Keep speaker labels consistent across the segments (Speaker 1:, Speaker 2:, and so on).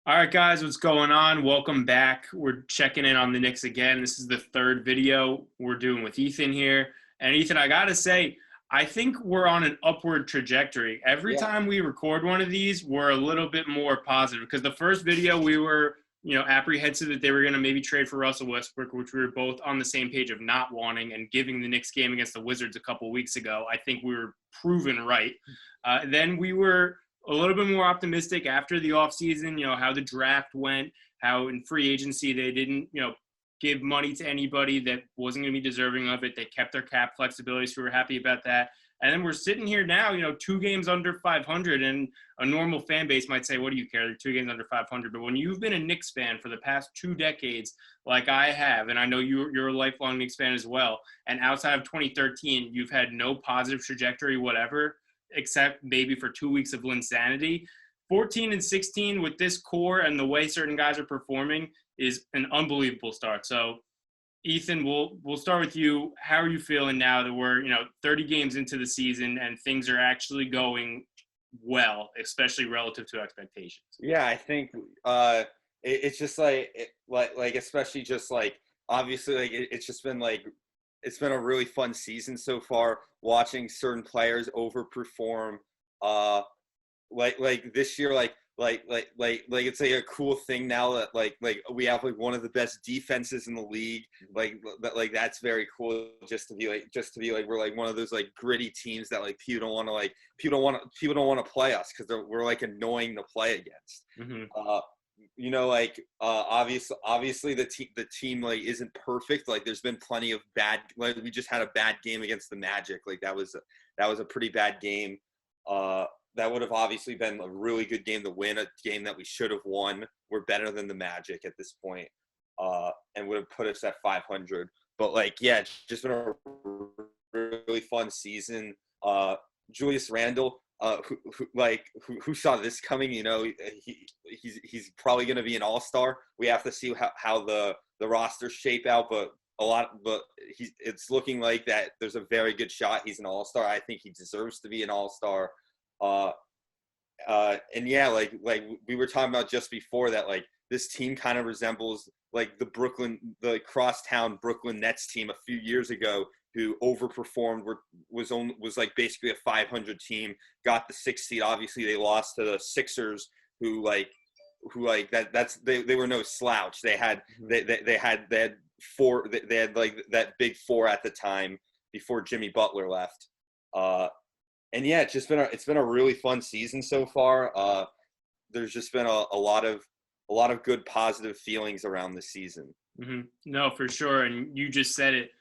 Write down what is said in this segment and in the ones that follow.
Speaker 1: All right, guys, what's going on? Welcome back. We're checking in on the Knicks again. This is the third video we're doing with Ethan here. And Ethan, I got to say, I think we're on an upward trajectory. Every
Speaker 2: Yeah,
Speaker 1: time we record one of these, we're a little bit more positive because the first video we were, apprehensive that they were going to maybe trade for Russell Westbrook, which we were both on the same page of not wanting, and giving the Knicks game against the Wizards a couple weeks ago. I think we were proven right. Then we were a little bit more optimistic after the offseason, how the draft went, how in free agency they didn't, give money to anybody that wasn't going to be deserving of it. They kept their cap flexibility, so we were happy about that. And then we're sitting here now, 2 games under 500, and a normal fan base might say, what do you care? They're 2 games under 500. But when you've been a Knicks fan for the past 2 decades, like I have, and I know you're a lifelong Knicks fan as well, and outside of 2013, you've had no positive trajectory whatever, except maybe for 2 weeks of Linsanity. 14 and 16 with this core and the way certain guys are performing is an unbelievable start. So, Ethan, we'll start with you. How are you feeling now that we're 30 games into the season and things are actually going well, especially relative to expectations?
Speaker 2: yeah. I think it's just like especially just like obviously it's just been like it's been a really fun season so far. Watching certain players overperform, uh, like this year, it's like a cool thing now that like we have like one of the best defenses in the league. Like that's very cool just to be like we're like one of those like gritty teams that like people don't want to play us because we're like annoying to play against.
Speaker 1: Mm-hmm.
Speaker 2: Obviously the team like isn't perfect. Like there's been plenty of bad. Like we just had a bad game against the Magic. Like that was a pretty bad game. That would have obviously been a really good game to win, a game that we should have won. We're better than the Magic at this point, and would have put us at 500. But like, yeah, it's just been a really fun season. Julius Randle, who saw this coming? He's probably going to be an all-star. We have to see how the rosters shape out, but it's looking like that there's a very good shot he's an all-star. I think he deserves to be an all-star. And yeah, like we were talking about just before that, like this team kind of resembles like the crosstown Brooklyn Nets team a few years ago who overperformed, was like basically a 500 team, got the 6th seed. Obviously they lost to the Sixers who they were no slouch. They had four, they had like that big four at the time before Jimmy Butler left. And yeah, it's been a really fun season so far. There's just been a lot of good positive feelings around the season.
Speaker 1: Mm-hmm. No, for sure. And you just said it.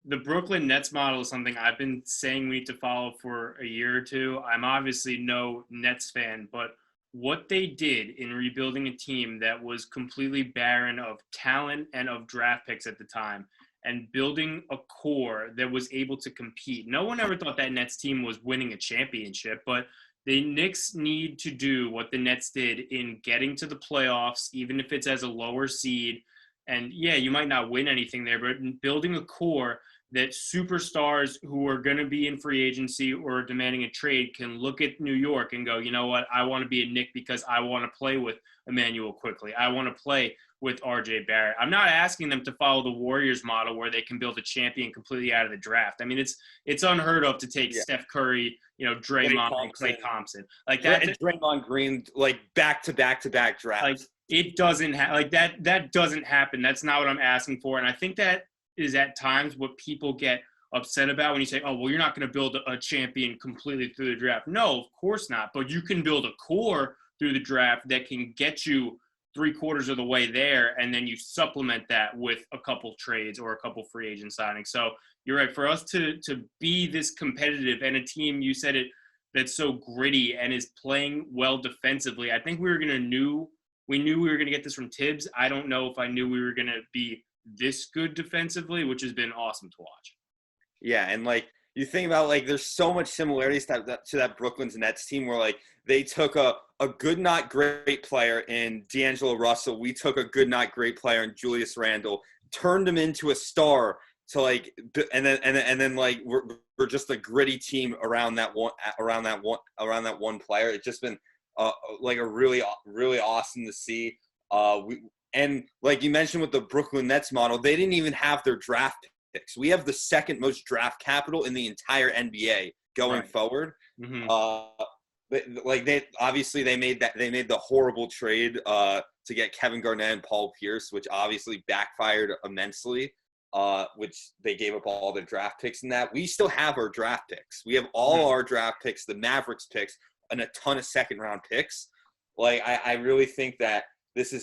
Speaker 1: The Brooklyn Nets model is something I've been saying we need to follow for a year or two. I'm obviously no Nets fan, but what they did in rebuilding a team that was completely barren of talent and of draft picks at the time, and building a core that was able to compete. No one ever thought that Nets team was winning a championship, but the Knicks need to do what the Nets did in getting to the playoffs, even if it's as a lower seed. And yeah, you might not win anything there, but building a core that superstars who are going to be in free agency or demanding a trade can look at New York and go, you know what, I want to be a Knick because I want to play with Immanuel Quickley. I want to play with RJ Barrett. I'm not asking them to follow the Warriors model where they can build a champion completely out of the draft. I mean, it's unheard of to take Steph Curry, Draymond, and Klay Thompson like that.
Speaker 2: And Draymond Green, like back to back drafts.
Speaker 1: Like it doesn't like that. That doesn't happen. That's not what I'm asking for. And I think that is at times what people get upset about when you say, oh, well, you're not going to build a champion completely through the draft. No, of course not. But you can build a core through the draft that can get you 3/4 of the way there, and then you supplement that with a couple trades or a couple free agent signings. So you're right. For us to be this competitive and a team, you said it, that's so gritty and is playing well defensively, I think we knew we were going to get this from Tibbs. I don't know if I knew we were going to be this good defensively, which has been awesome to watch.
Speaker 2: Yeah, and like you think about like there's so much similarities to that Brooklyn's Nets team where like they took a good not great player in D'Angelo Russell. We took a good not great player in Julius Randle, turned him into a star to like, and then like we're just a gritty team around that one player. It's just been like a really awesome to see. And like you mentioned with the Brooklyn Nets model, they didn't even have their draft picks. We have the second most draft capital in the entire NBA going forward.
Speaker 1: Mm-hmm.
Speaker 2: Like they made the horrible trade to get Kevin Garnett and Paul Pierce, which obviously backfired immensely. Which they gave up all their draft picks in that. We still have our draft picks. We have all our draft picks, the Mavericks picks, and a ton of second round picks. Like I really think that this is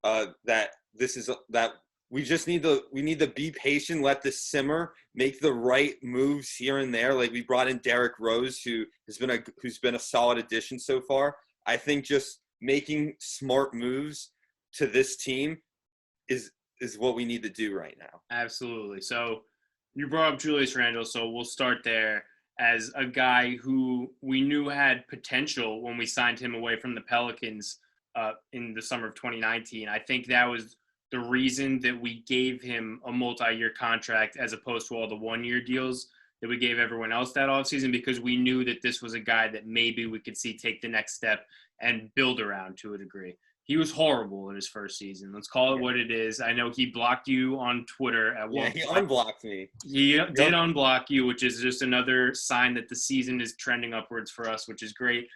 Speaker 2: that we just need to be patient, let this simmer, make the right moves here and there. Like we brought in Derrick Rose, who's been a solid addition so far. I think just making smart moves to this team is what we need to do right now.
Speaker 1: Absolutely. So you brought up Julius Randle, so we'll start there as a guy who we knew had potential when we signed him away from the Pelicans in the summer of 2019. I think that was the reason that we gave him a multi-year contract as opposed to all the one-year deals that we gave everyone else that offseason, because we knew that this was a guy that maybe we could see take the next step and build around to a degree. He was horrible in his first season. Let's call it what it is. I know he blocked you on Twitter at one point.
Speaker 2: He unblocked me.
Speaker 1: He did unblock you, which is just another sign that the season is trending upwards for us, which is great.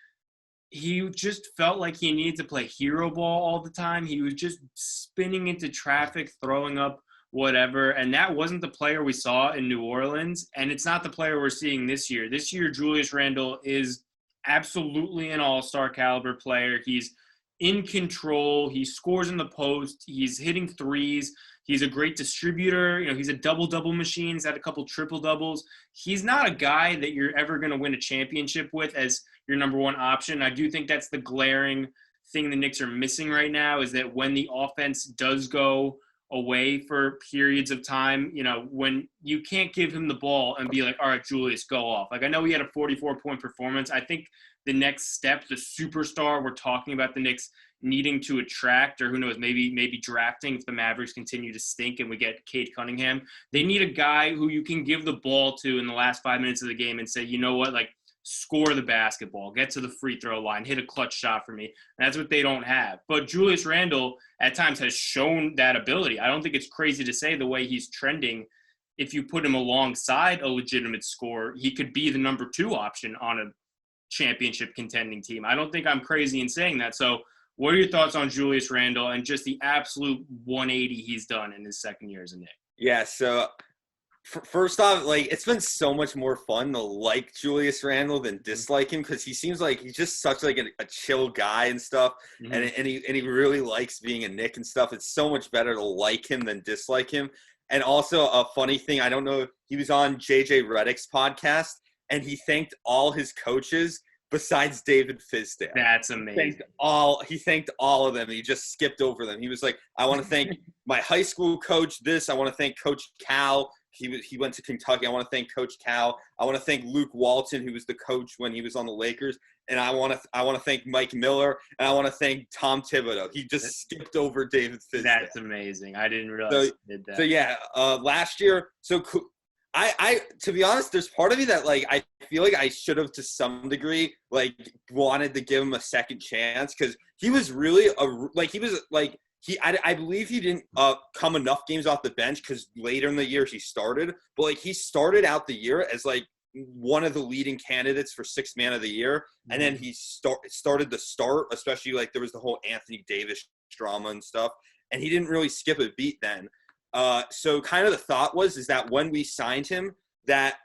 Speaker 1: He just felt like he needed to play hero ball all the time. He was just spinning into traffic, throwing up whatever, and that wasn't the player we saw in New Orleans, and it's not the player we're seeing this year. This year, Julius Randle is absolutely an all-star caliber player. He's in control. He scores in the post. He's hitting threes. He's a great distributor. You know, he's a double-double machine. He's had a couple triple-doubles. He's not a guy that you're ever going to win a championship with as your number one option. I do think that's the glaring thing the Knicks are missing right now, is that when the offense does go away for periods of time, you know, when you can't give him the ball and be like, all right, Julius, go off. Like, I know he had a 44-point performance. I think the next step, the superstar we're talking about the Knicks needing to attract, or who knows, maybe drafting if the Mavericks continue to stink and we get Cade Cunningham, they need a guy who you can give the ball to in the last 5 minutes of the game and say, you know what, like, score the basketball, get to the free throw line, hit a clutch shot for me. And that's what they don't have. But Julius Randle at times has shown that ability. I don't think it's crazy to say the way he's trending, if you put him alongside a legitimate scorer, he could be the number 2 option on a championship contending team. I don't think I'm crazy in saying that. So what are your thoughts on Julius Randle and just the absolute 180 he's done in his second year as a Knick?
Speaker 2: Yeah, so first off, like, it's been so much more fun to like Julius Randle than dislike him, because he seems like he's just such like a chill guy and stuff, and he really likes being a Knick and stuff. It's so much better to like him than dislike him. And also a funny thing, I don't know, he was on JJ Redick's podcast, and he thanked all his coaches besides David Fizdale.
Speaker 1: That's amazing.
Speaker 2: He thanked all of them. He just skipped over them. He was like, I want to thank my high school coach this. I want to thank Coach Cal. He went to Kentucky. I want to thank Coach Cal. I want to thank Luke Walton, who was the coach when he was on the Lakers. And I want to thank Mike Miller. And I want to thank Tom Thibodeau. He just skipped over David Fizdale.
Speaker 1: That's amazing. I didn't realize he did that.
Speaker 2: So yeah, last year. So I to be honest, there's part of me that, like, I feel like I should have, to some degree, like, wanted to give him a second chance, because he was really I believe he didn't come enough games off the bench, because later in the year he started, but like he started out the year as like one of the leading candidates for Sixth Man of the Year, and then he started to start, especially like there was the whole Anthony Davis drama and stuff, and he didn't really skip a beat then. So kind of the thought is that when we signed him, that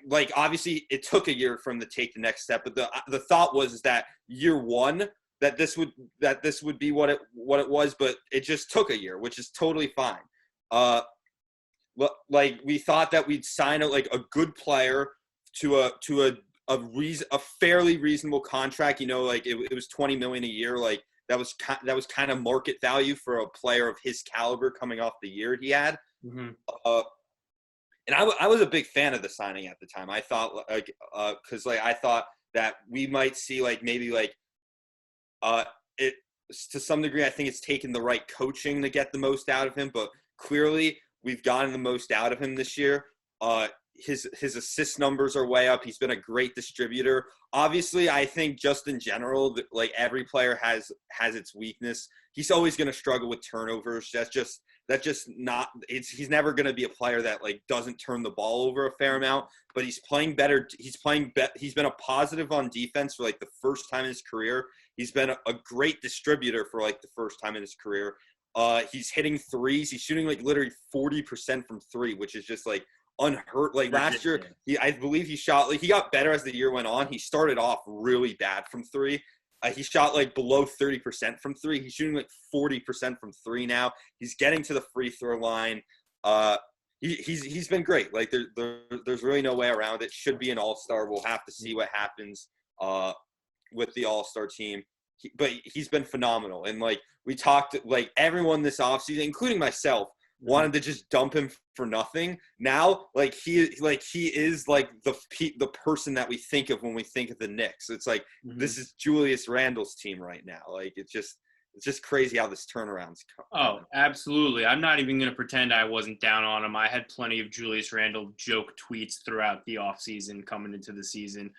Speaker 2: like obviously it took a year for him to take the next step, but the thought was that year one, that this would be what it was, but it just took a year, which is totally fine. Like we thought that we'd sign a good player to a fairly reasonable contract. You know, like it was $20 million a year. Like that was kind of market value for a player of his caliber coming off the year he had.
Speaker 1: Mm-hmm.
Speaker 2: And I was a big fan of the signing at the time. I thought because I thought that we might see maybe it to some degree. I think it's taken the right coaching to get the most out of him, but clearly we've gotten the most out of him this year. his assist numbers are way up. He's been a great distributor. Obviously, I think just in general, like every player has its weakness. He's always going to struggle with turnovers. That's just not. He's never going to be a player that like doesn't turn the ball over a fair amount. But he's playing better. He's been a positive on defense for like the first time in his career. He's been a great distributor for like the first time in his career. He's hitting threes. He's shooting like literally 40% from three, which is just like unheard. Like last year, I believe he shot like he got better as the year went on. He started off really bad from three. He shot like below 30% from three. He's shooting like 40% from three now. He's getting to the free throw line. He's been great. Like there's really no way around it. Should be an all-star. We'll have to see what happens with the all-star team. But he's been phenomenal. And like we talked, like everyone this offseason, including myself, wanted to just dump him for nothing. Now, like he is like the person that we think of when we think of the Knicks. It's like this is Julius Randle's team right now. Like it's just crazy how this turnaround's come.
Speaker 1: Oh, absolutely. I'm not even going to pretend I wasn't down on him. I had plenty of Julius Randle joke tweets throughout the offseason coming into the season.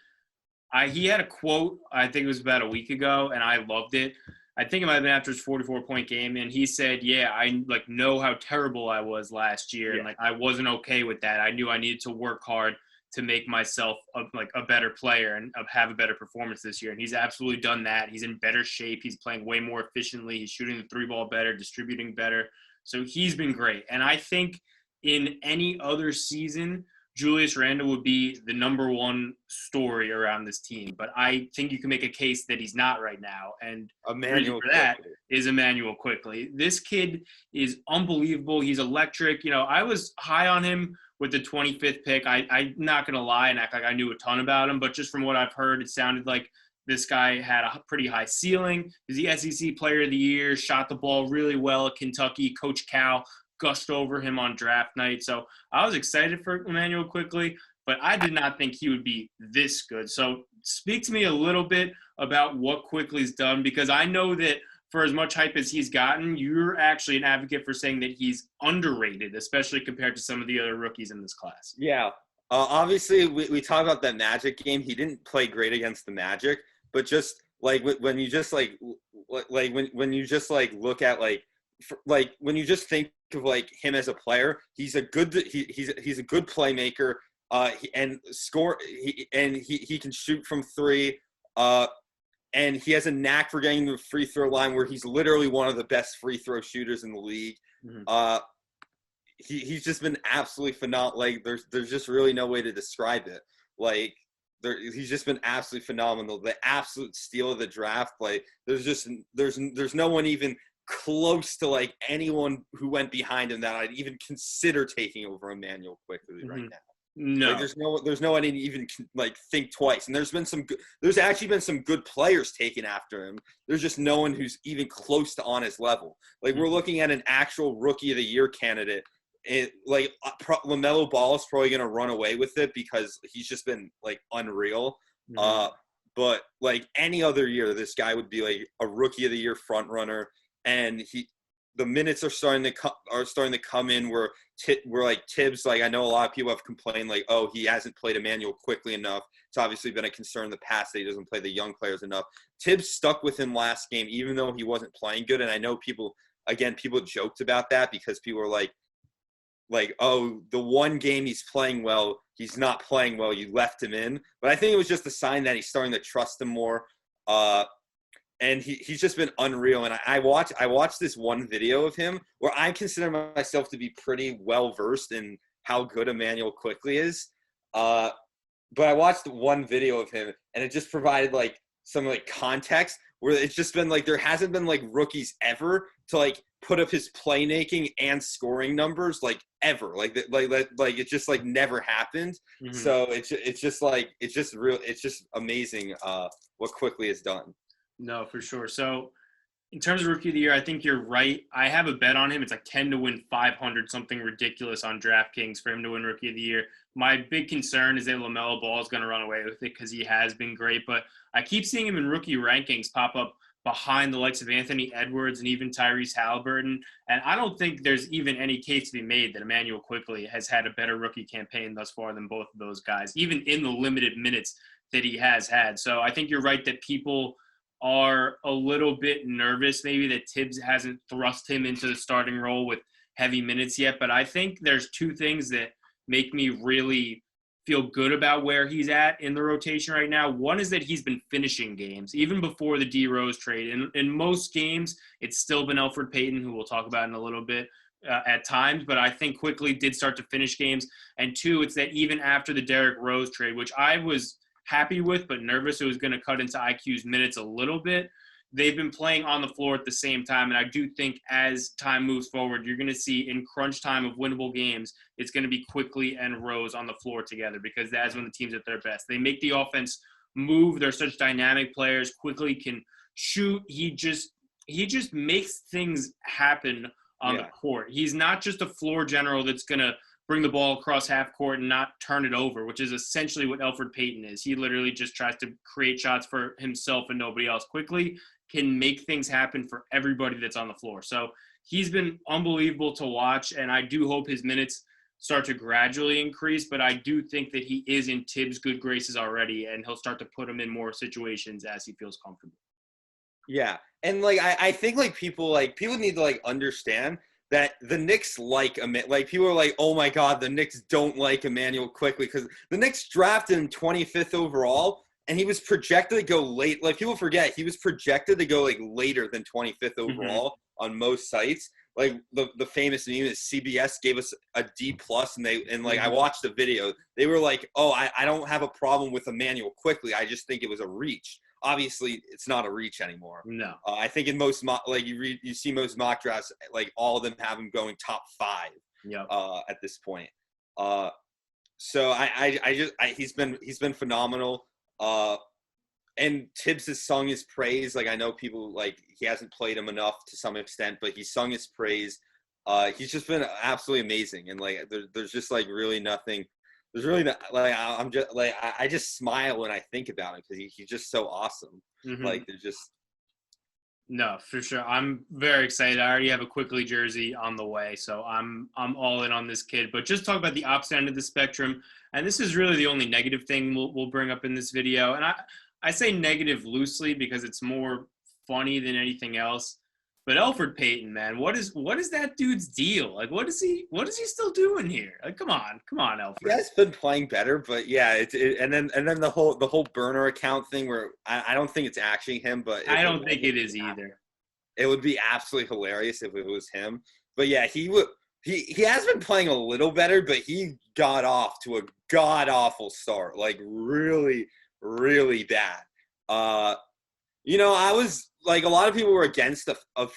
Speaker 1: He had a quote, I think it was about a week ago, and I loved it. I think it might have been after his 44-point game, and he said, yeah, I like know how terrible I was last year, and like I wasn't okay with that. I knew I needed to work hard to make myself a better player and have a better performance this year. And he's absolutely done that. He's in better shape. He's playing way more efficiently. He's shooting the three ball better, distributing better. So he's been great. And I think in any other season, Julius Randle would be the number one story around this team. But I think you can make a case that he's not right now. And
Speaker 2: Immanuel
Speaker 1: for that is Immanuel Quickley. This kid is unbelievable. He's electric. You know, I was high on him with the 25th pick. I'm not going to lie and act like I knew a ton about him, but just from what I've heard, it sounded like this guy had a pretty high ceiling. He's the SEC Player of the Year, shot the ball really well at Kentucky. Coach Cal gushed over him on draft night. So I was excited for Immanuel Quickley, but I did not think he would be this good. So speak to me a little bit about what Quickley's done, because I know that for as much hype as he's gotten, you're actually an advocate for saying that he's underrated, especially compared to some of the other rookies in this class.
Speaker 2: Yeah. Obviously, we talk about that Magic game. He didn't play great against the Magic, but just like when you just when you just like look at like when you just think of like him as a player, he's a good playmaker. And he can shoot from three. And he has a knack for getting to the free throw line where he's literally one of the best free throw shooters in the league. He's just been absolutely phenomenal. Like there's just really no way to describe it. Like he's just been absolutely phenomenal. The absolute steal of the draft. Like there's no one even close to like anyone who went behind him that I'd even consider taking over Immanuel Quickley right now.
Speaker 1: No,
Speaker 2: like, there's no one to even like think twice. And there's actually been some good players taken after him. There's just no one who's even close to on his level. Like we're looking at an actual Rookie of the Year candidate. LaMelo Ball is probably going to run away with it because he's just been like unreal. But like any other year, this guy would be like a Rookie of the Year front runner. And the minutes are starting to come in where like Tibbs, like I know a lot of people have complained like, oh, he hasn't played Immanuel Quickley enough. It's obviously been a concern in the past that he doesn't play the young players enough. Tibbs stuck with him last game, even though he wasn't playing good. And I know people joked about that because people were like, oh, the one game he's playing well, he's not playing well. You left him in. But I think it was just a sign that he's starting to trust him more. And he's just been unreal. And I watched this one video of him where I consider myself to be pretty well-versed in how good Immanuel Quickley is. But I watched one video of him, and it just provided, like, some, like, context where it's just been, like, there hasn't been, like, rookies ever to, like, put up his playmaking and scoring numbers, like, ever. Like it just, like, never happened. So it's just amazing what Quickley has done.
Speaker 1: No, for sure. So in terms of Rookie of the Year, I think you're right. I have a bet on him. It's like 10 to win 500, something ridiculous on DraftKings for him to win Rookie of the Year. My big concern is that LaMelo Ball is going to run away with it because he has been great. But I keep seeing him in rookie rankings pop up behind the likes of Anthony Edwards and even Tyrese Halliburton. And I don't think there's even any case to be made that Immanuel Quickley has had a better rookie campaign thus far than both of those guys, even in the limited minutes that he has had. So I think you're right that people are a little bit nervous maybe that Tibbs hasn't thrust him into the starting role with heavy minutes yet. But I think there's two things that make me really feel good about where he's at in the rotation right now. One is that he's been finishing games even before the D Rose trade. In most games, it's still been Elfrid Payton, who we'll talk about in a little bit at times, but I think Quickley did start to finish games. And two, it's that even after the Derrick Rose trade, which I was happy with but nervous it was going to cut into IQ's minutes a little bit, they've been playing on the floor at the same time. And I do think as time moves forward, you're going to see in crunch time of winnable games, it's going to be Quickley and Rose on the floor together, because that's when the team's at their best. They make the offense move. They're such dynamic players. Quickley can shoot. He just makes things happen on the court. He's not just a floor general that's going to bring the ball across half court and not turn it over, which is essentially what Elfrid Payton is. He literally just tries to create shots for himself and nobody else. Quickley can make things happen for everybody that's on the floor. So he's been unbelievable to watch, and I do hope his minutes start to gradually increase, but I do think that he is in Tibbs' good graces already, and he'll start to put him in more situations as he feels comfortable.
Speaker 2: Yeah, and like I think like people need to like understand that the Knicks people are like, oh my God, the Knicks don't like Immanuel Quickley, because the Knicks drafted him 25th overall, and he was projected to go late. Like, people forget, he was projected to go like later than 25th overall on most sites. Like the famous meme is CBS gave us a D+, and I watched the video. They were like, oh, I don't have a problem with Immanuel Quickley. I just think it was a reach. Obviously, it's not a reach anymore.
Speaker 1: No.
Speaker 2: I think in most you see most mock drafts, like all of them have him going top 5.
Speaker 1: Yep.
Speaker 2: At this point. So he's been phenomenal. And Tibbs has sung his praise. Like, I know people, like, he hasn't played him enough to some extent, but he sung his praise. He's just been absolutely amazing. And like, there's just like really nothing. There's really not, like, I'm just like, I just smile when I think about him, because he's just so awesome. Like, there's just.
Speaker 1: No, for sure. I'm very excited. I already have a Quickley jersey on the way, so I'm all in on this kid. But just talk about the opposite end of the spectrum, and this is really the only negative thing we'll bring up in this video. And I say negative loosely because it's more funny than anything else. But Elfrid Payton, man, what is that dude's deal? Like, what is he still doing here? Like, come on, Elfrid.
Speaker 2: He has been playing better, but yeah, and then the whole burner account thing, where I don't think it's actually him, but
Speaker 1: I don't think it is either.
Speaker 2: It would be absolutely hilarious if it was him. But yeah, he has been playing a little better, but he got off to a god awful start, like really, really bad. I was like, a lot of people were against of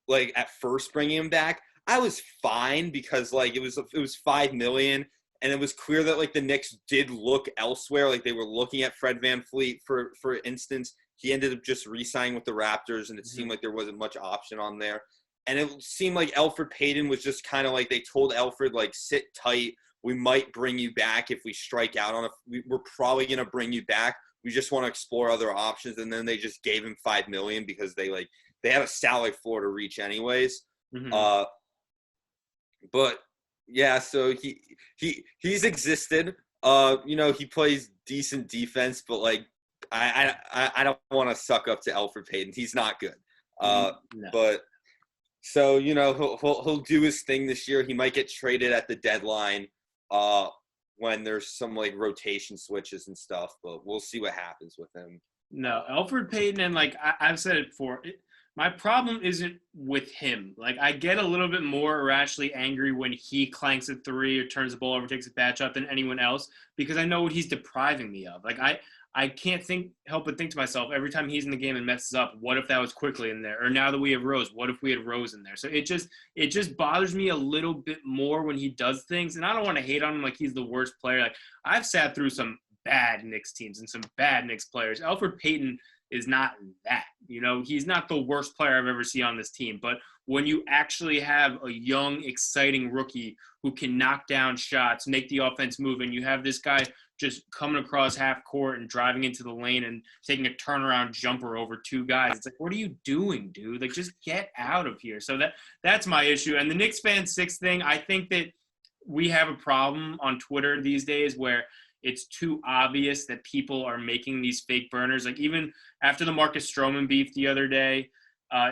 Speaker 2: like at first bringing him back. I was fine, because like it was $5 million, and it was clear that like the Knicks did look elsewhere. Like, they were looking at Fred VanVleet for instance. He ended up just re-signing with the Raptors, and it seemed like there wasn't much option on there. And it seemed like Elfrid Payton was just kind of like, they told Elfrid, like, sit tight. We might bring you back if we strike out on we're probably gonna bring you back. We just want to explore other options. And then they just gave him $5 million, because they had a salary floor to reach anyways. But yeah, so he's existed. He plays decent defense, but like, I don't want to suck up to Elfrid Payton. He's not good.
Speaker 1: No.
Speaker 2: But so, he'll do his thing this year. He might get traded at the deadline. When there's some like rotation switches and stuff, but we'll see what happens with him.
Speaker 1: No, Elfrid Payton, and like I've said it before, my problem isn't with him. Like, I get a little bit more irrationally angry when he clanks a three or turns the ball over, takes a bad shot than anyone else, because I know what he's depriving me of. Like, I can't help but think to myself, every time he's in the game and messes up, what if that was Quickley in there? Or now that we have Rose, what if we had Rose in there? So it just bothers me a little bit more when he does things. And I don't want to hate on him like he's the worst player. Like, I've sat through some bad Knicks teams and some bad Knicks players. Elfrid Payton is not that. He's not the worst player I've ever seen on this team. But when you actually have a young, exciting rookie who can knock down shots, make the offense move, and you have this guy just coming across half court and driving into the lane and taking a turnaround jumper over 2 guys. It's like, what are you doing, dude? Like, just get out of here. So that's my issue. And the Knicks fan 6 thing, I think that we have a problem on Twitter these days where it's too obvious that people are making these fake burners. Like, even after the Marcus Stroman beef the other day,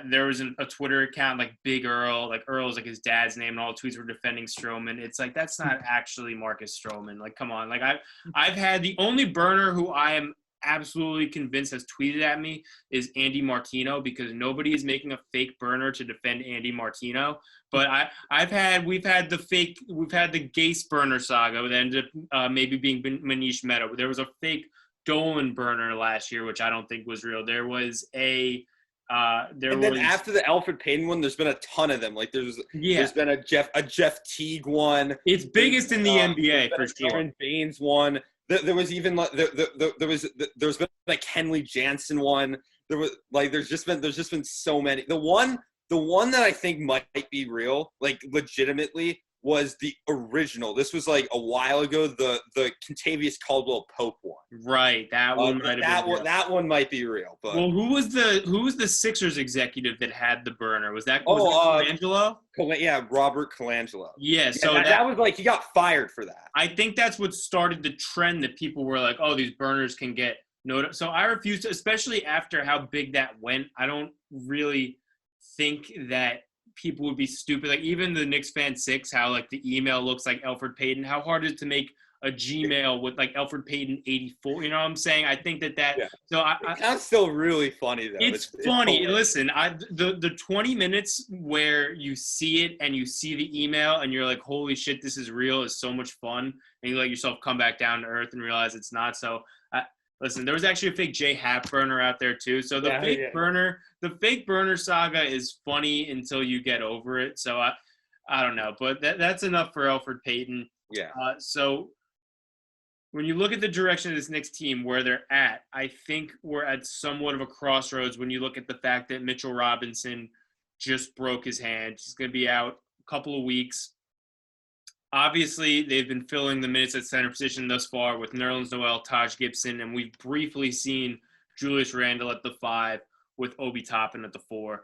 Speaker 1: there was a Twitter account like Big Earl, like Earl's like his dad's name, and all the tweets were defending Stroman. It's like, that's not actually Marcus Stroman. Like, come on. Like, I've had the only burner who I am absolutely convinced has tweeted at me is Andy Martino, because nobody is making a fake burner to defend Andy Martino. But we've had the Gase burner saga that ended up maybe being Manish Mehta. There was a fake Dolan burner last year, which I don't think was real. There was then
Speaker 2: after the Alfred Payton one, there's been a ton of them. Like there's been a Jeff Teague one.
Speaker 1: It's biggest in the NBA for sure.
Speaker 2: Aaron Baines one. There was even like there's been like Henley Jansen one. There's just been so many. The one that I think might be real, like legitimately, was the original. This was like a while ago. The Kentavious Caldwell Pope one.
Speaker 1: Right, that one might have been real.
Speaker 2: That one might be real. But
Speaker 1: who was the Sixers executive that had the burner? Was that Colangelo?
Speaker 2: Yeah, Robert Colangelo.
Speaker 1: Yeah, so
Speaker 2: that was like he got fired for that.
Speaker 1: I think that's what started the trend that people were like, oh, these burners can get noticed. So I refuse to, especially after how big that went. I don't really think that people would be stupid. Like even the Knicks fan 6, how like the email looks like Elfrid Payton. How hard is it to make a Gmail with like Elfrid Payton 84? You know what I'm saying? I think that. Yeah. So
Speaker 2: that's still really funny though.
Speaker 1: It's funny. Listen, the 20 minutes where you see it and you see the email and you're like, holy shit, this is real, is so much fun. And you let yourself come back down to earth and realize it's not. So listen, there was actually a fake J Happ burner out there too. So the fake burner saga is funny until you get over it. So I don't know, but that's enough for Elfrid Payton.
Speaker 2: Yeah.
Speaker 1: So when you look at the direction of this Knicks team, where they're at, I think we're at somewhat of a crossroads when you look at the fact that Mitchell Robinson just broke his hand. He's going to be out a couple of weeks. Obviously, they've been filling the minutes at center position thus far with Nerlens Noel, Taj Gibson, and we've briefly seen Julius Randle at the 5 with Obi Toppin at the 4.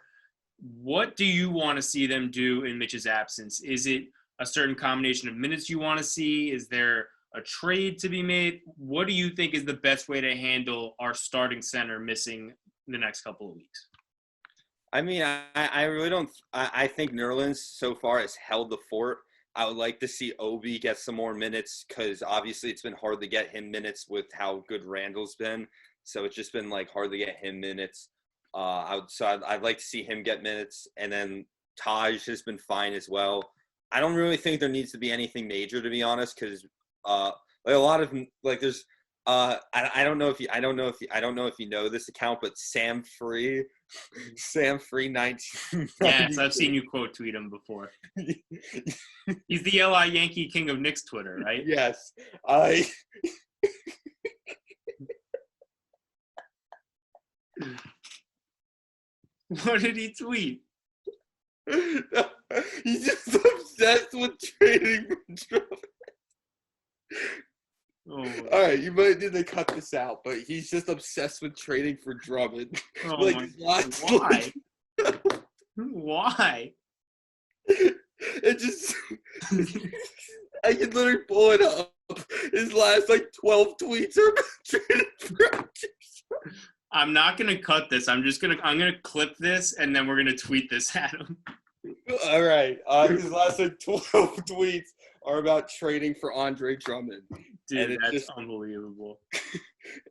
Speaker 1: What do you want to see them do in Mitch's absence? Is it a certain combination of minutes you want to see? Is there a trade to be made? What do you think is the best way to handle our starting center missing the next couple of weeks?
Speaker 2: I mean, I really don't – I think Nerlens so far has held the fort. I would like to see Obi get some more minutes because obviously it's been hard to get him minutes with how good Randle's been. So it's just been like hard to get him minutes. I'd like to see him get minutes. And then Taj has been fine as well. I don't really think there needs to be anything major, to be honest, because like a lot of like there's I don't know if you know this account, but Sam Free 19.
Speaker 1: Yes, I've seen you quote tweet him before. He's the LI Yankee king of Knicks Twitter, right?
Speaker 2: Yes,
Speaker 1: What did he tweet?
Speaker 2: He's just obsessed with trading for Drummond.
Speaker 1: Oh,
Speaker 2: all right, you might need to cut this out, but he's just obsessed with trading for Drummond.
Speaker 1: Oh like, why? Why?
Speaker 2: It just I can literally pull it up. His last like 12 tweets are about trading for
Speaker 1: I'm not gonna cut this. I'm gonna clip this and then we're gonna tweet this at him.
Speaker 2: All right. His last like 12 tweets are about trading for Andre Drummond.
Speaker 1: Dude, and that's unbelievable.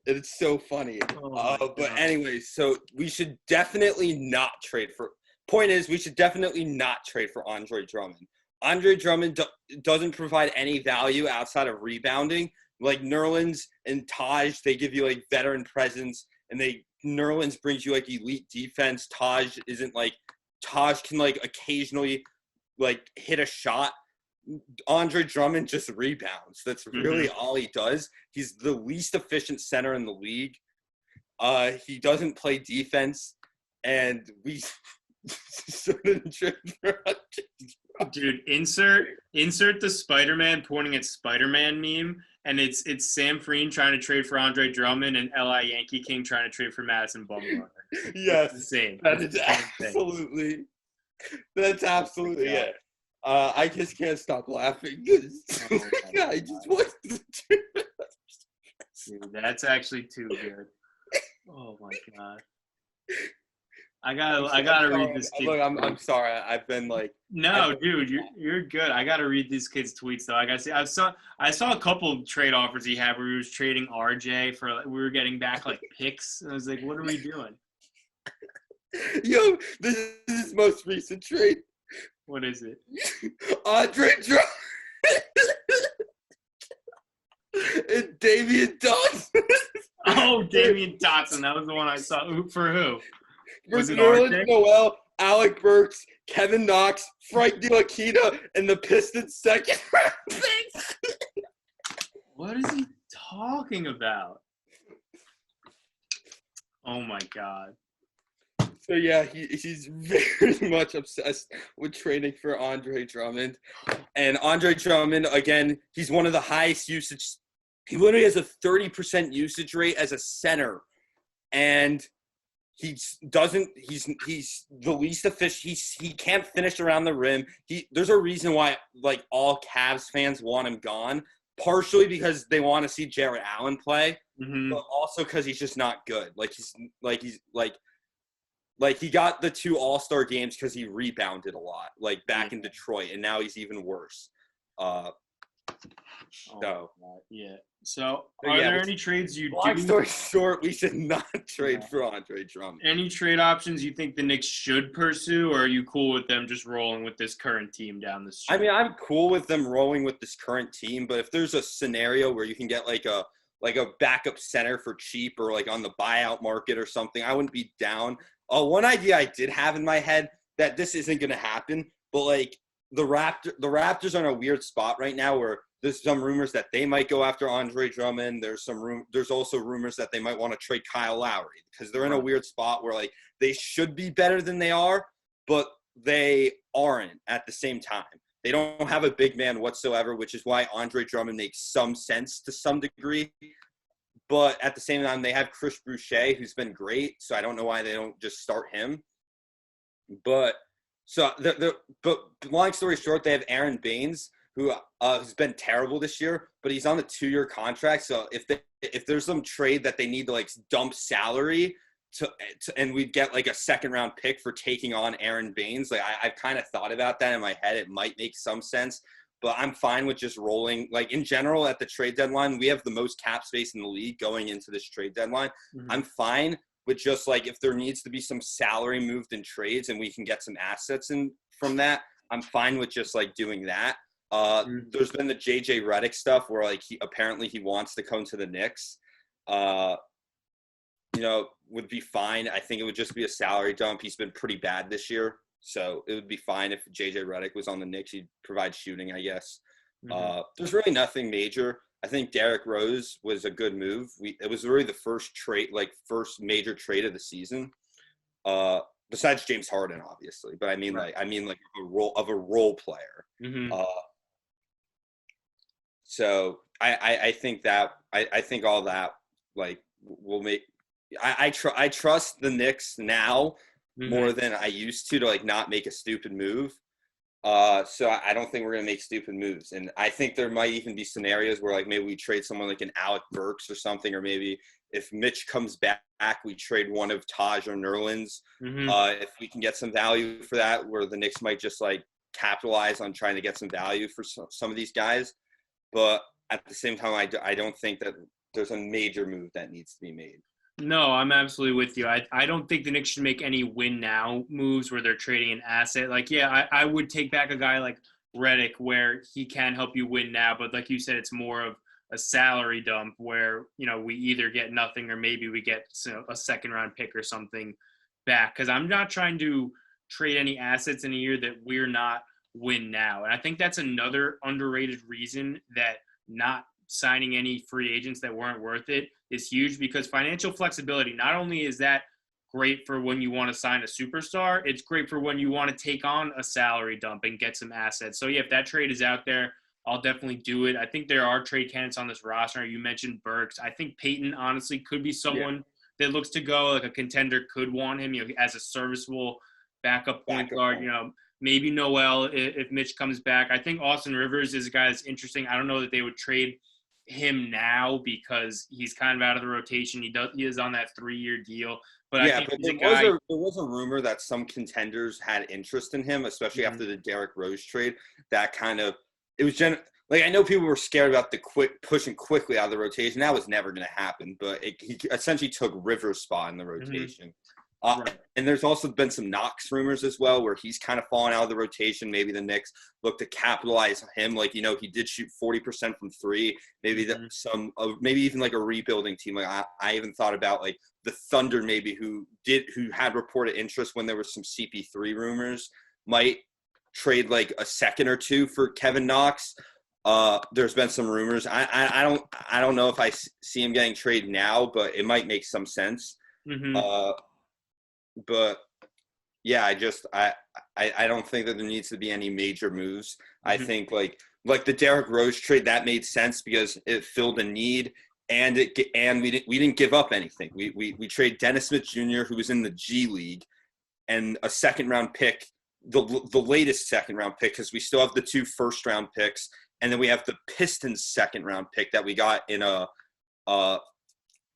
Speaker 2: It's so funny. But anyway, so we should definitely not trade for – point is we should definitely not trade for Andre Drummond. Andre Drummond doesn't provide any value outside of rebounding. Like Nerlens and Taj, they give you like veteran presence, and Nerlens brings you like elite defense. Taj can like occasionally like hit a shot. Andre Drummond just rebounds. That's really all he does. He's the least efficient center in the league. He doesn't play defense, and we shouldn't trade for
Speaker 1: Dude, insert the Spider-Man pointing at Spider-Man meme, And it's Sam Freen trying to trade for Andre Drummond and L.I. Yankee King trying to trade for Madison Bumgarner.
Speaker 2: Yes,
Speaker 1: it's the same.
Speaker 2: that
Speaker 1: It's
Speaker 2: is
Speaker 1: the same thing.
Speaker 2: that's absolutely it. I just can't stop laughing because I just want to do it.
Speaker 1: Dude, that's actually too good. Oh my god. I gotta read this kid.
Speaker 2: Look, I'm sorry. I've been like.
Speaker 1: No, dude, you're good. I gotta read these kids' tweets though. Like I saw a couple of trade offers he had where he was trading RJ for. We were getting back like picks, and I was like, "What are we doing?"
Speaker 2: Yo, this is his most recent trade.
Speaker 1: What is it?
Speaker 2: Andre Drummond and Damian Dotson.
Speaker 1: Oh, Damian Dotson. That was the one I saw. For who? Was it
Speaker 2: Nerlens
Speaker 1: RJ?
Speaker 2: Noel, Alec Burks, Kevin Knox, Frank Ntilikina, and the Pistons' second round picks.
Speaker 1: What is he talking about? Oh my god.
Speaker 2: So yeah, he's very much obsessed with trading for Andre Drummond. And Andre Drummond, again, he's one of the highest usage. He literally has a 30% usage rate as a center. And he's the least efficient. He can't finish around the rim. There's a reason why like all Cavs fans want him gone. Partially because they want to see Jarrett Allen play, but also because he's just not good. Like he got the 2 All-Star games because he rebounded a lot, like back in Detroit, and now he's even worse.
Speaker 1: So are there any trades you do?
Speaker 2: Long story short, we should not trade for Andre Drummond.
Speaker 1: Any trade options you think the Knicks should pursue, or are you cool with them just rolling with this current team down the street?
Speaker 2: I mean, I'm cool with them rolling with this current team, but if there's a scenario where you can get like a backup center for cheap or like on the buyout market or something, I wouldn't be down. One idea I did have in my head that this isn't going to happen, but like the Raptors are in a weird spot right now where there's some rumors that they might go after Andre Drummond. There's also rumors that they might want to trade Kyle Lowry because they're in a weird spot where like they should be better than they are, but they aren't at the same time. They don't have a big man whatsoever, which is why Andre Drummond makes some sense to some degree. But at the same time, they have Chris Boucher, who's been great. So I don't know why they don't just start him. But long story short, they have Aaron Baines, who has been terrible this year, but he's on a 2-year contract. So if there's some trade that they need to like dump salary and we'd get like a 2nd-round pick for taking on Aaron Baines, like I've kind of thought about that in my head. It might make some sense. But I'm fine with just rolling. Like, in general, at the trade deadline, we have the most cap space in the league going into this trade deadline. I'm fine with just, like, if there needs to be some salary moved in trades and we can get some assets in from that, I'm fine with just, like, doing that. There's been the J.J. Redick stuff where, like, he wants to come to the Knicks. Would be fine. I think it would just be a salary dump. He's been pretty bad this year. So it would be fine if J.J. Redick was on the Knicks. He'd provide shooting, I guess. There's really nothing major. I think Derrick Rose was a good move. It was really the first major trade of the season, besides James Harden, obviously. But I mean like a role player. So I think that I think all that like will make. I trust the Knicks now. More than I used to like not make a stupid move. So I don't think we're going to make stupid moves. And I think there might even be scenarios where like maybe we trade someone like an Alec Burks or something, or maybe if Mitch comes back, we trade one of Taj or Nerlens. If we can get some value for that, where the Knicks might just like capitalize on trying to get some value for some of these guys. But at the same time, I don't think that there's a major move that needs to be made.
Speaker 1: No, I'm absolutely with you. I don't think the Knicks should make any win now moves where they're trading an asset. Like, yeah, I would take back a guy like Redick where he can help you win now. But like you said, it's more of a salary dump where, we either get nothing or maybe we get a 2nd-round pick or something back. Because I'm not trying to trade any assets in a year that we're not win now. And I think that's another underrated reason that not signing any free agents that weren't worth it is huge, because financial flexibility, not only is that great for when you want to sign a superstar, it's great for when you want to take on a salary dump and get some assets. So yeah, if that trade is out there, I'll definitely do it. I think there are trade candidates on this roster. You mentioned Burks. I think Peyton honestly could be someone that looks to go. Like a contender could want him, as a serviceable backup point guard. Maybe Noel if Mitch comes back. I think Austin Rivers is a guy that's interesting. I don't know that they would trade him now because he's kind of out of the rotation. He is on that 3-year deal. But I think
Speaker 2: there was a rumor that some contenders had interest in him, especially after the Derrick Rose trade. That kind of it was I know people were scared about the pushing Quickley out of the rotation. That was never going to happen. But he essentially took Rivers' spot in the rotation. And there's also been some Knox rumors as well, where he's kind of fallen out of the rotation. Maybe the Knicks look to capitalize on him. He did shoot 40% from three. Maybe maybe even like a rebuilding team. I even thought about like the Thunder, maybe who had reported interest when there was some CP3 rumors, might trade like a second or two for Kevin Knox. There's been some rumors. I don't know if I see him getting traded now, but it might make some sense. But yeah, I don't think that there needs to be any major moves. I think like the Derrick Rose trade, that made sense because it filled a need, and we didn't give up anything. We trade Dennis Smith Jr., who was in the G League, and a second round pick, the latest second round pick, because we still have the 2 first-round picks, and then we have the Pistons second round pick that we got in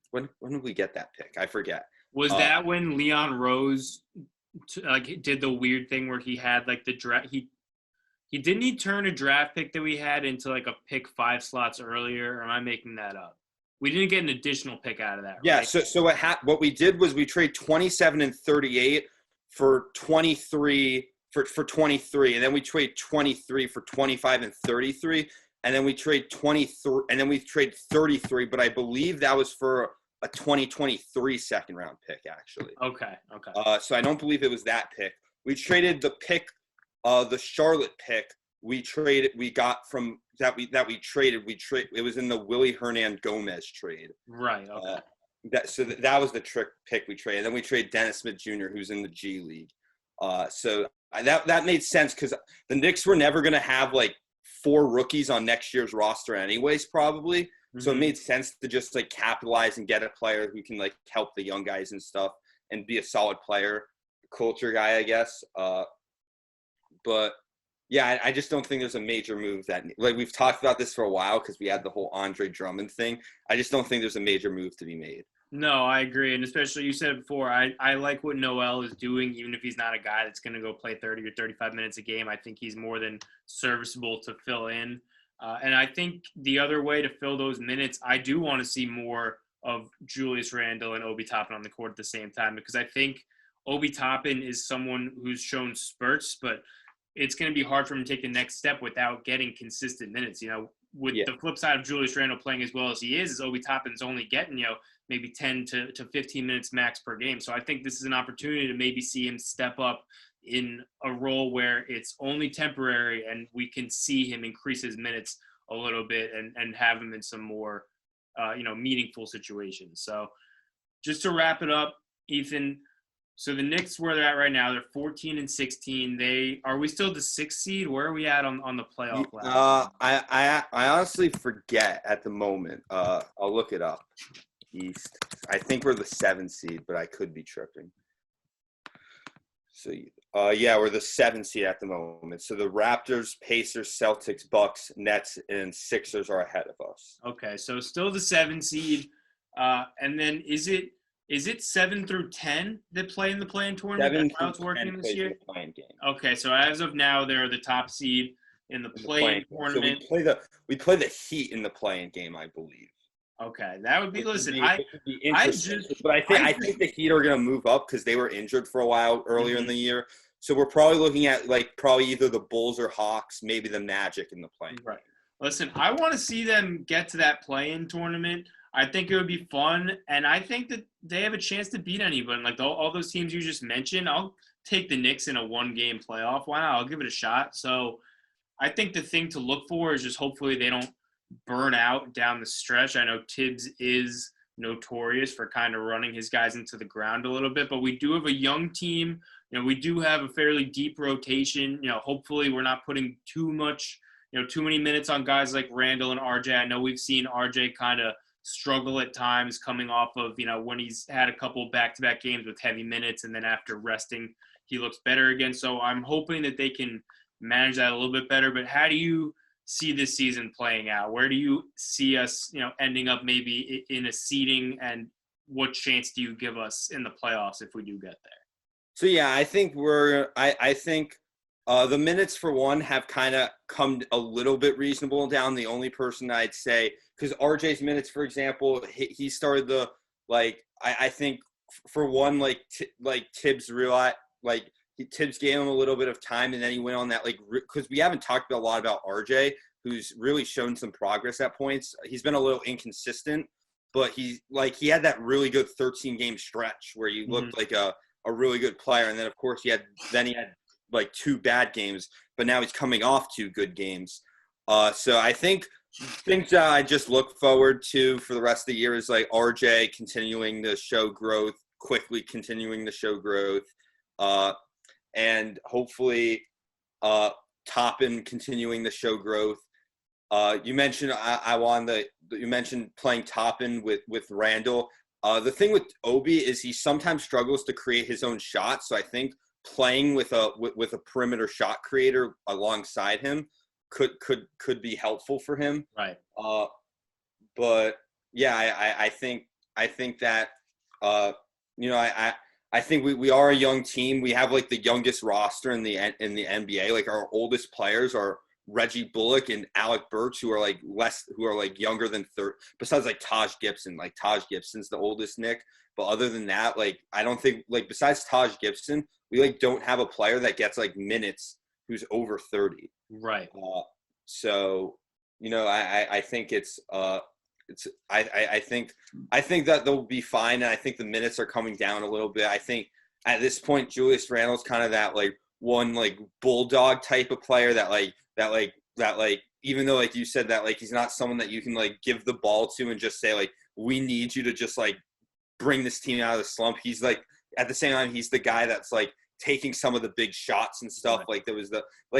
Speaker 2: when did we get that pick? I forget.
Speaker 1: Was that when Leon Rose did the weird thing where he had like the draft? He didn't turn a draft pick that we had into like a pick 5 slots earlier, or am I making that up? We didn't get an additional pick out of that, right?
Speaker 2: Yeah, so what we did was we trade 27 and 38 for 23 for 23, and then we trade 23 for 25 and 33, and then we trade 23, and then we trade 33, but I believe that was for a 2023 second round pick, actually.
Speaker 1: Okay.
Speaker 2: So I don't believe it was that pick. We traded the pick, the Charlotte pick. We got from that. It was in the Willie Hernan Gomez trade.
Speaker 1: Right. Okay.
Speaker 2: That was the trick pick we traded. And then we traded Dennis Smith Jr., who's in the G League. So that made sense because the Knicks were never going to have like 4 rookies on next year's roster anyways, probably. So it made sense to just like capitalize and get a player who can like help the young guys and stuff and be a solid player, culture guy, I guess. But yeah, I just don't think there's a major move that like we've talked about this for a while because we had the whole Andre Drummond thing. I just don't think there's a major move to be made.
Speaker 1: No, I agree. And especially you said it before, I like what Noel is doing, even if he's not a guy that's going to go play 30 or 35 minutes a game. I think he's more than serviceable to fill in. And I think the other way to fill those minutes, I do want to see more of Julius Randle and Obi Toppin on the court at the same time, because I think Obi Toppin is someone who's shown spurts, but it's going to be hard for him to take the next step without getting consistent minutes. With the flip side of Julius Randle playing as well as he is Obi Toppin's only getting, maybe 10 to 15 minutes max per game. So I think this is an opportunity to maybe see him step up in a role where it's only temporary and we can see him increase his minutes a little bit and have him in some more, meaningful situations. So just to wrap it up, Ethan, so the Knicks, where they're at right now, they're 14 and 16. Are we still the 6th seed? Where are we at on the playoff ladder?
Speaker 2: I honestly forget at the moment. I'll look it up. East. I think we're the 7th seed, but I could be tripping. So, we're the 7th seed at the moment. So the Raptors, Pacers, Celtics, Bucks, Nets, and Sixers are ahead of us.
Speaker 1: Okay, so still the 7th seed. And then is it 7 through 10 that play in the play-in tournament? That's how it's working this year? Okay, so as of now, they're the top seed in the play-in tournament.
Speaker 2: So we play the Heat in the play-in game, I believe.
Speaker 1: Okay, that would be. Listen,
Speaker 2: I think the Heat are going to move up because they were injured for a while earlier in the year. So we're probably looking at probably either the Bulls or Hawks, maybe the Magic in the play-in.
Speaker 1: Right. Listen, I want to see them get to that play-in tournament. I think it would be fun, and I think that they have a chance to beat anyone. Like all those teams you just mentioned, I'll take the Knicks in a 1-game playoff. Why not? I'll give it a shot. So I think the thing to look for is just hopefully they don't burn out down the stretch. I know Tibbs is notorious for kind of running his guys into the ground a little bit, but we do have a young team. We do have a fairly deep rotation. Hopefully we're not putting too much, too many minutes on guys like Randle and RJ. I know we've seen RJ kind of struggle at times coming off of, when he's had a couple back-to-back games with heavy minutes, and then after resting, he looks better again. So I'm hoping that they can manage that a little bit better. But how do you see this season playing out? Where do you see us, ending up maybe in a seeding, and what chance do you give us in the playoffs if we do get there?
Speaker 2: So yeah, I think I think the minutes for one have kind of come a little bit reasonable down. The only person I'd say, because RJ's minutes, for example, he started I think for one, Tibbs realized, Tibbs gave him a little bit of time, and then he went on that, because we haven't talked a lot about RJ, who's really shown some progress at points. He's been a little inconsistent, but he had that really good 13-game stretch where he looked like a really good player. And then, of course, he had 2 bad games, but now he's coming off 2 good games. So I think things that I just look forward to for the rest of the year is RJ continuing to show growth, Quickley continuing to show growth, and hopefully Toppin continuing to show growth. You mentioned you mentioned playing Toppin with Randle. The thing with Obi is he sometimes struggles to create his own shot. So I think playing with a perimeter shot creator alongside him could be helpful for him.
Speaker 1: Right.
Speaker 2: But yeah, I think that I think we are a young team. We have the youngest roster in the NBA. Our oldest players are Reggie Bullock and Alec Burks, who are younger than 30, besides Taj Gibson. Taj Gibson's the oldest Knick. But other than that, I don't think, besides Taj Gibson, we don't have a player that gets minutes who's over 30.
Speaker 1: Right.
Speaker 2: So, I think I think that they'll be fine, and I think the minutes are coming down a little bit. I think at this point, Julius Randle's kind of that one bulldog type of player that even though you said that he's not someone that you can give the ball to and just say we need you to just bring this team out of the slump. He's at the same time, he's the guy that's taking some of the big shots and stuff.
Speaker 1: Right.
Speaker 2: There was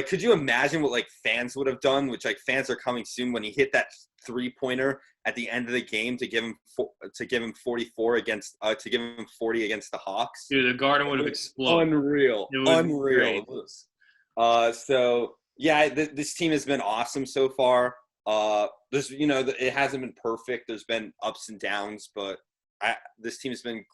Speaker 2: could you imagine what fans would have done, which fans are coming soon, when he hit that 3-pointer at the end of the game to give him 44 against to give him 40 against the Hawks?
Speaker 1: Dude, the Garden would have exploded.
Speaker 2: Unreal. So yeah, this team has been awesome so far. It hasn't been perfect. There's been ups and downs, but this team has been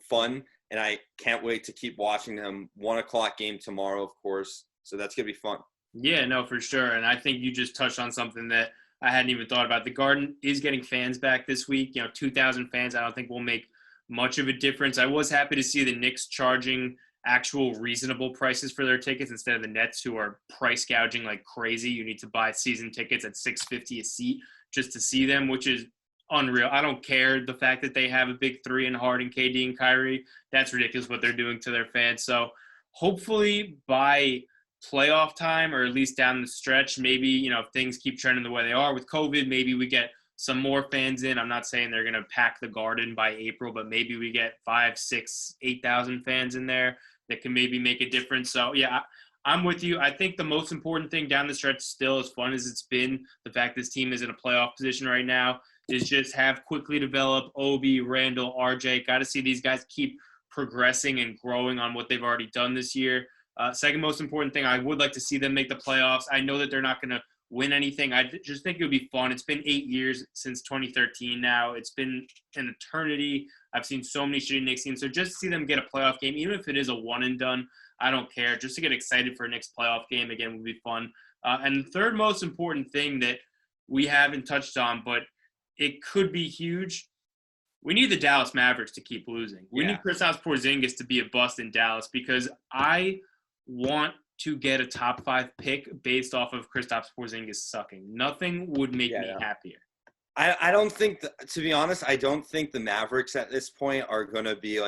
Speaker 2: fun, and I can't wait to keep watching them. 1:00 game tomorrow, of course. So that's gonna be fun.
Speaker 1: Yeah, no, for sure. And I think you just touched on something that I hadn't even thought about. The Garden is getting fans back this week. 2,000 fans, I don't think will make much of a difference. I was happy to see the Knicks charging actual reasonable prices for their tickets instead of the Nets, who are price gouging like crazy. You need to buy season tickets at $650 a seat just to see them, which is unreal. I don't care the fact that they have a big 3 in Harden, KD, and Kyrie. That's ridiculous what they're doing to their fans. So hopefully by playoff time, or at least down the stretch, maybe, if things keep trending the way they are with COVID, maybe we get some more fans in. I'm not saying they're going to pack the Garden by April, but maybe we get 5, 6, 8,000 fans in there that can maybe make a difference. So yeah, I'm with you. I think the most important thing down the stretch, still as fun as it's been, the fact this team is in a playoff position right now, is just have Quickley develop, Obi, Randle, RJ. Got to see these guys keep progressing and growing on what they've already done this year. Second most important thing, I would like to see them make the playoffs. I know that they're not going to win anything. I just think it would be fun. It's been 8 years since 2013 now. It's been an eternity. I've seen so many shitty Knicks teams. So just to see them get a playoff game, even if it is a one and done, I don't care. Just to get excited for a Knicks playoff game, again, would be fun. And the third most important thing that we haven't touched on, but it could be huge, we need the Dallas Mavericks to keep losing. We need Kristaps Porzingis to be a bust in Dallas, because I want to get a top 5 pick based off of Kristaps Porzingis sucking. Nothing would make me happier.
Speaker 2: I don't think, to be honest, I don't think the Mavericks at this point are going to be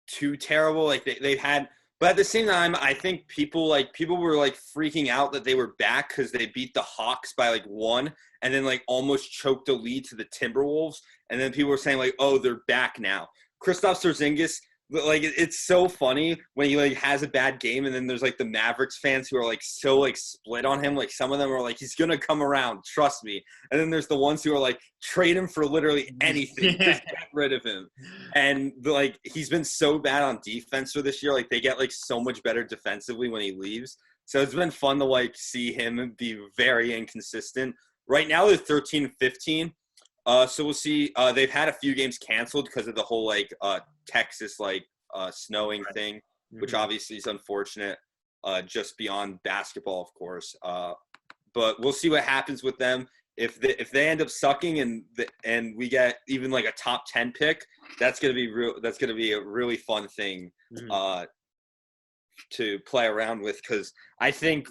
Speaker 2: too terrible. They've had, but at the same time, I think people were freaking out that they were back because they beat the Hawks by 1 and then almost choked a lead to the Timberwolves. And then people were saying oh, they're back now. Kristaps Porzingis, like it's so funny when he like has a bad game, and then there's like the Mavericks fans who are like so like split on him. Like some of them are like, he's gonna come around, trust me. And then there's the ones who are like, trade him for literally anything, just get rid of him. And like he's been so bad on defense for this year. Like they get like so much better defensively when he leaves. So it's been fun to like see him be very inconsistent. Right now they're 13-15. So we'll see. They've had a few games canceled because of the whole like Texas like snowing thing, which obviously is unfortunate. Just beyond basketball, of course. But we'll see what happens with them. If they end up sucking and we get even like a top 10 pick, that's gonna be real. That's gonna be a really fun thing to play around with, because I think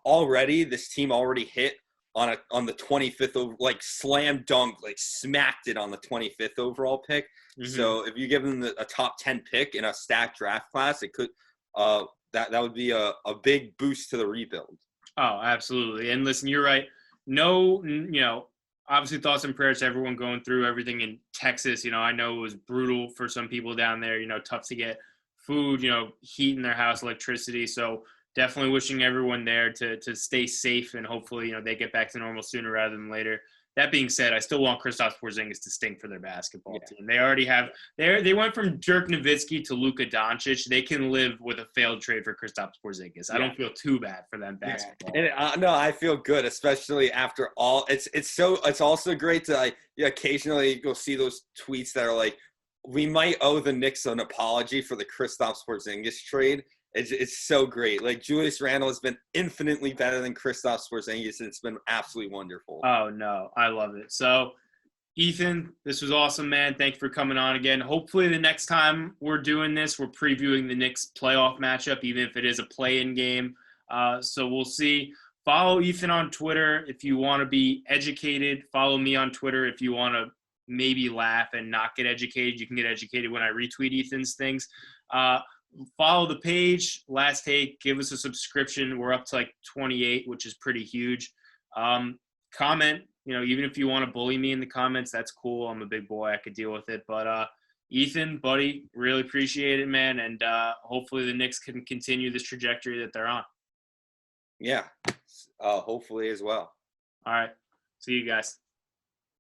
Speaker 2: already this team already hit on the 25th, like slam dunk, like smacked it on the 25th overall pick. So if you give them a top 10 pick in a stacked draft class, it could that would be a big boost to the rebuild.
Speaker 1: Oh, absolutely. And listen, you're right. No, obviously thoughts and prayers to everyone going through everything in Texas. I know it was brutal for some people down there, tough to get food, heat in their house, electricity. So definitely wishing everyone there to stay safe, and hopefully, they get back to normal sooner rather than later. That being said, I still want Kristaps Porzingis to stink for their basketball team. They already have – they went from Dirk Nowitzki to Luka Doncic. They can live with a failed trade for Kristaps Porzingis. I don't feel too bad for them basketball.
Speaker 2: And, no, I feel good, especially after all. It's also great to occasionally go see those tweets that are like, we might owe the Knicks an apology for the Kristaps Porzingis trade. It's so great. Like Julius Randle has been infinitely better than Kristaps Porzingis, and it's been absolutely wonderful.
Speaker 1: Oh no, I love it. So, Ethan, this was awesome, man. Thanks for coming on again. Hopefully, the next time we're doing this, we're previewing the Knicks playoff matchup, even if it is a play-in game. So we'll see. Follow Ethan on Twitter if you want to be educated. Follow me on Twitter if you want to maybe laugh and not get educated. You can get educated when I retweet Ethan's things. Follow the page, Last Take, give us a subscription. We're up to like 28, which is pretty huge. Comment, even if you want to bully me in the comments, that's cool. I'm a big boy. I could deal with it. But Ethan, buddy, really appreciate it, man. And hopefully the Knicks can continue this trajectory that they're on.
Speaker 2: Yeah, hopefully as well.
Speaker 1: All right. See you guys.